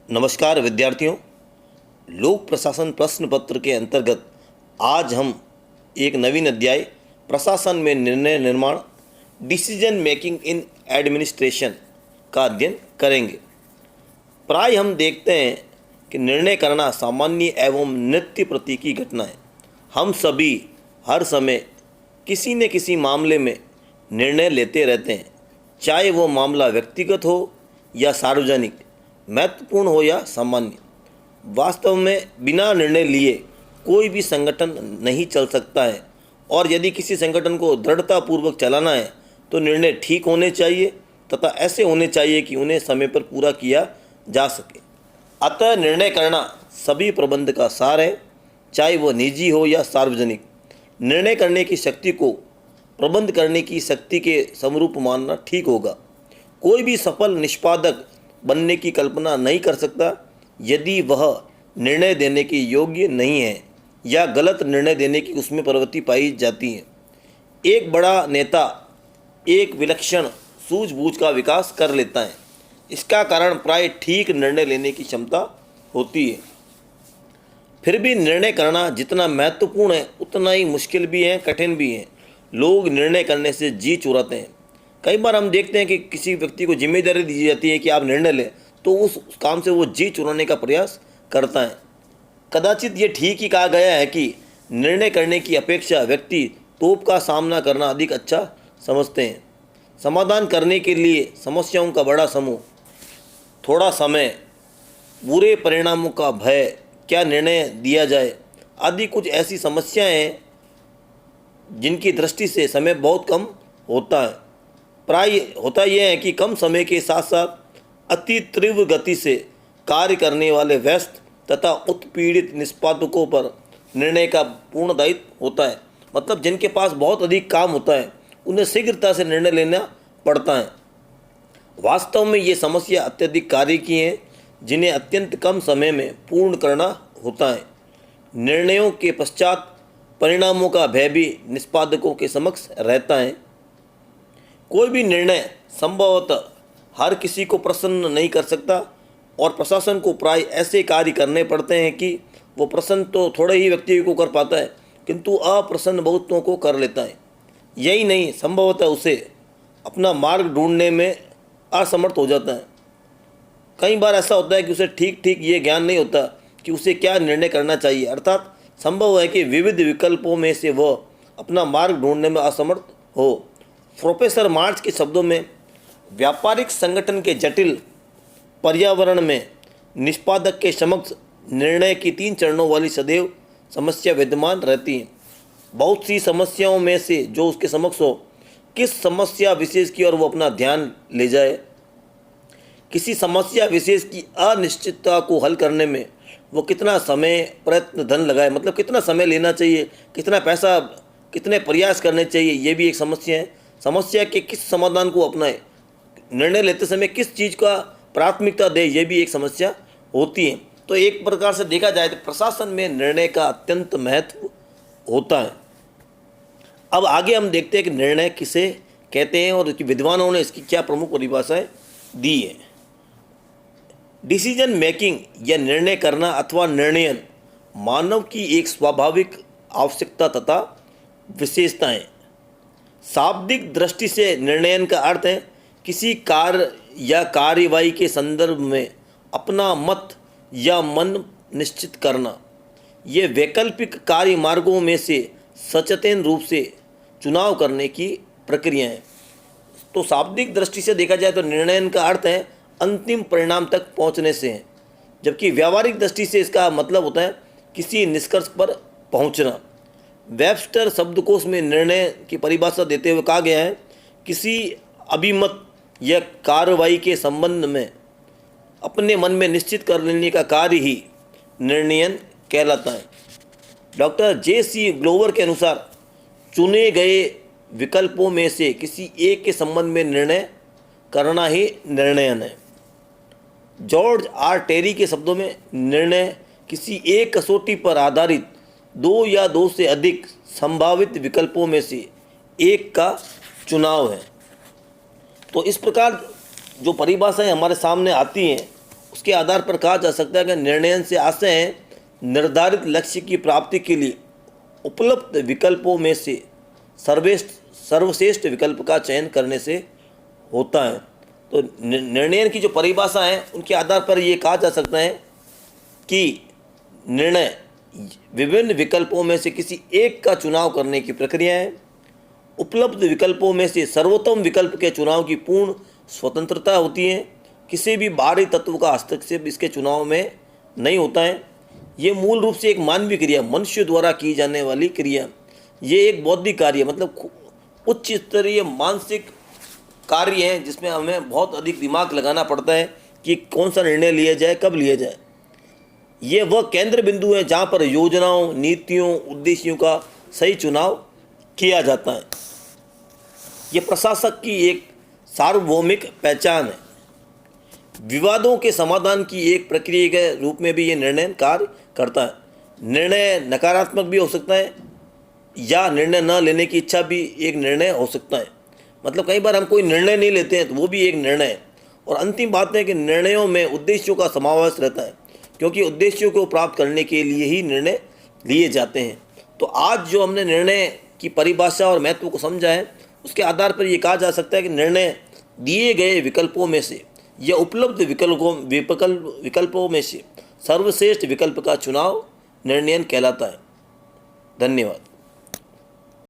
नमस्कार विद्यार्थियों। लोक प्रशासन प्रश्न पत्र के अंतर्गत आज हम एक नवीन अध्याय प्रशासन में निर्णय निर्माण डिसीजन मेकिंग इन एडमिनिस्ट्रेशन का अध्ययन करेंगे। प्राय हम देखते हैं कि निर्णय करना सामान्य एवं नित्य प्रति की घटना है। हम सभी हर समय किसी न किसी मामले में निर्णय लेते रहते हैं, चाहे वो मामला व्यक्तिगत हो या सार्वजनिक, महत्वपूर्ण हो या सामान्य। वास्तव में बिना निर्णय लिए कोई भी संगठन नहीं चल सकता है, और यदि किसी संगठन को दृढ़तापूर्वक चलाना है तो निर्णय ठीक होने चाहिए तथा ऐसे होने चाहिए कि उन्हें समय पर पूरा किया जा सके। अतः निर्णय करना सभी प्रबंध का सार है, चाहे वह निजी हो या सार्वजनिक। निर्णय करने की शक्ति को प्रबंध करने की शक्ति के समरूप मानना ठीक होगा। कोई भी सफल निष्पादक बनने की कल्पना नहीं कर सकता यदि वह निर्णय देने के योग्य नहीं है या गलत निर्णय देने की उसमें प्रवृत्ति पाई जाती है। एक बड़ा नेता एक विलक्षण सूझबूझ का विकास कर लेता है। इसका कारण प्राय ठीक निर्णय लेने की क्षमता होती है। फिर भी निर्णय करना जितना महत्वपूर्ण है उतना ही मुश्किल भी है, कठिन भी है। लोग निर्णय करने से जी चुराते हैं। कई बार हम देखते हैं कि किसी व्यक्ति को जिम्मेदारी दी जाती है कि आप निर्णय लें, तो उस काम से वो जी चुराने का प्रयास करता है। कदाचित ये ठीक ही कहा गया है कि निर्णय करने की अपेक्षा व्यक्ति तोप का सामना करना अधिक अच्छा समझते हैं। समाधान करने के लिए समस्याओं का बड़ा समूह, थोड़ा समय, बुरे परिणामों का भय, क्या निर्णय दिया जाए आदि कुछ ऐसी समस्याएं हैं जिनकी दृष्टि से समय बहुत कम होता है। प्राय होता यह है कि कम समय के साथ साथ अति तीव्र गति से कार्य करने वाले व्यस्त तथा उत्पीड़ित निष्पादकों पर निर्णय का पूर्ण दायित्व होता है। मतलब जिनके पास बहुत अधिक काम होता है उन्हें शीघ्रता से निर्णय लेना पड़ता है। वास्तव में ये समस्या अत्यधिक कार्य की है जिन्हें अत्यंत कम समय में पूर्ण करना होता है। निर्णयों के पश्चात परिणामों का भय भी निष्पादकों के समक्ष रहता है। कोई भी निर्णय संभवतः हर किसी को प्रसन्न नहीं कर सकता, और प्रशासन को प्राय ऐसे कार्य करने पड़ते हैं कि वो प्रसन्न तो थोड़े ही व्यक्ति को कर पाता है किंतु अप्रसन्न बहुतों को कर लेता है। यही नहीं, संभवतः उसे अपना मार्ग ढूंढने में असमर्थ हो जाता है। कई बार ऐसा होता है कि उसे ठीक ये ज्ञान नहीं होता कि उसे क्या निर्णय करना चाहिए। अर्थात संभव है कि विविध विकल्पों में से वह अपना मार्ग ढूंढने में असमर्थ हो। प्रोफेसर मार्च के शब्दों में, व्यापारिक संगठन के जटिल पर्यावरण में निष्पादक के समक्ष निर्णय की 3 चरणों वाली सदैव समस्या विद्यमान रहती है। बहुत सी समस्याओं में से जो उसके समक्ष हो, किस समस्या विशेष की ओर वो अपना ध्यान ले जाए। किसी समस्या विशेष की अनिश्चितता को हल करने में वो कितना समय, प्रयत्न, धन लगाए, मतलब कितना समय लेना चाहिए, कितना पैसा, कितने प्रयास करने चाहिए, ये भी एक समस्या है। समस्या के किस समाधान को अपनाए, निर्णय लेते समय किस चीज़ का प्राथमिकता दे, ये भी एक समस्या होती है। तो एक प्रकार से देखा जाए तो प्रशासन में निर्णय का अत्यंत महत्व होता है। अब आगे हम देखते हैं कि निर्णय किसे कहते हैं और विद्वानों ने इसकी क्या प्रमुख परिभाषाएं दी है। डिसीजन मेकिंग या निर्णय करना अथवा निर्णयन मानव की एक स्वाभाविक आवश्यकता तथा विशेषताएं। शाब्दिक दृष्टि से निर्णयन का अर्थ है किसी कार्य या कार्यवाही के संदर्भ में अपना मत या मन निश्चित करना। ये वैकल्पिक कार्य मार्गों में से सचेतन रूप से चुनाव करने की प्रक्रिया है। तो शाब्दिक दृष्टि से देखा जाए तो निर्णयन का अर्थ है अंतिम परिणाम तक पहुंचने से है, जबकि व्यावहारिक दृष्टि से इसका मतलब होता है किसी निष्कर्ष पर पहुंचना। वेबस्टर शब्दकोश में निर्णय की परिभाषा देते हुए कहा गया है, किसी अभिमत या कार्रवाई के संबंध में अपने मन में निश्चित कर लेने का कार्य ही निर्णयन कहलाता है। Doctor JC. ग्लोवर के अनुसार चुने गए विकल्पों में से किसी एक के संबंध में निर्णय करना ही निर्णयन है। जॉर्ज आर टेरी के शब्दों में, निर्णय किसी एक कसौटी पर आधारित 2 या 2 से अधिक संभावित विकल्पों में से एक का चुनाव है। तो इस प्रकार जो परिभाषाएं हमारे सामने आती हैं उसके आधार पर कहा जा सकता है कि निर्णयन से आशय है निर्धारित लक्ष्य की प्राप्ति के लिए उपलब्ध विकल्पों में से सर्वश्रेष्ठ विकल्प का चयन करने से होता है। तो निर्णयन की जो परिभाषा है उनके आधार पर ये कहा जा सकता है कि निर्णय विभिन्न विकल्पों में से किसी एक का चुनाव करने की प्रक्रिया है। उपलब्ध विकल्पों में से सर्वोत्तम विकल्प के चुनाव की पूर्ण स्वतंत्रता होती है। किसी भी बाहरी तत्व का हस्तक्षेप इसके चुनाव में नहीं होता है। ये मूल रूप से एक मानवीय क्रिया, मनुष्य द्वारा की जाने वाली क्रिया, ये एक बौद्धिक कार्य मतलब उच्च स्तरीय मानसिक कार्य है जिसमें हमें बहुत अधिक दिमाग लगाना पड़ता है कि कौन सा निर्णय लिया जाए, कब लिया जाए। ये वह केंद्र बिंदु है जहाँ पर योजनाओं, नीतियों, उद्देश्यों का सही चुनाव किया जाता है। ये प्रशासक की एक सार्वभौमिक पहचान है। विवादों के समाधान की एक प्रक्रिया के रूप में भी ये निर्णय कार्य करता है। निर्णय नकारात्मक भी हो सकता है या निर्णय न लेने की इच्छा भी एक निर्णय हो सकता है। मतलब कई बार हम कोई निर्णय नहीं लेते हैं तो वो भी एक निर्णय है। और अंतिम बात है कि निर्णयों में उद्देश्यों का समावेश रहता है, क्योंकि उद्देश्यों को प्राप्त करने के लिए ही निर्णय लिए जाते हैं। तो आज जो हमने निर्णय की परिभाषा और महत्व को समझा है, उसके आधार पर ये कहा जा सकता है कि निर्णय दिए गए विकल्पों में से या उपलब्ध विकल्पों में से सर्वश्रेष्ठ विकल्प का चुनाव निर्णयन कहलाता है। धन्यवाद।